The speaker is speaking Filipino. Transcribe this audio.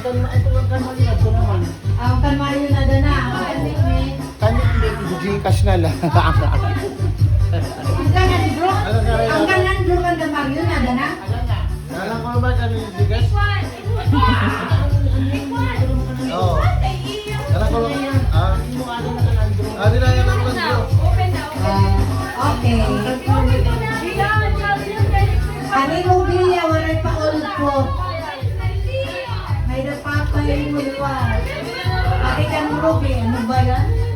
Ang kanmayo na doon na. Kanya hindi Gcash na lang. Ang kanan bro. Ang kanan bro ang kanmayo na doon na. Alam mo ba kami yung Gcash? Oo. Alam ko lang. Di na yan ang bro. Okay. Ani mo biya waray pa ulpot. May napapay mo luwa. Pati kan Ruby, ano ba yan?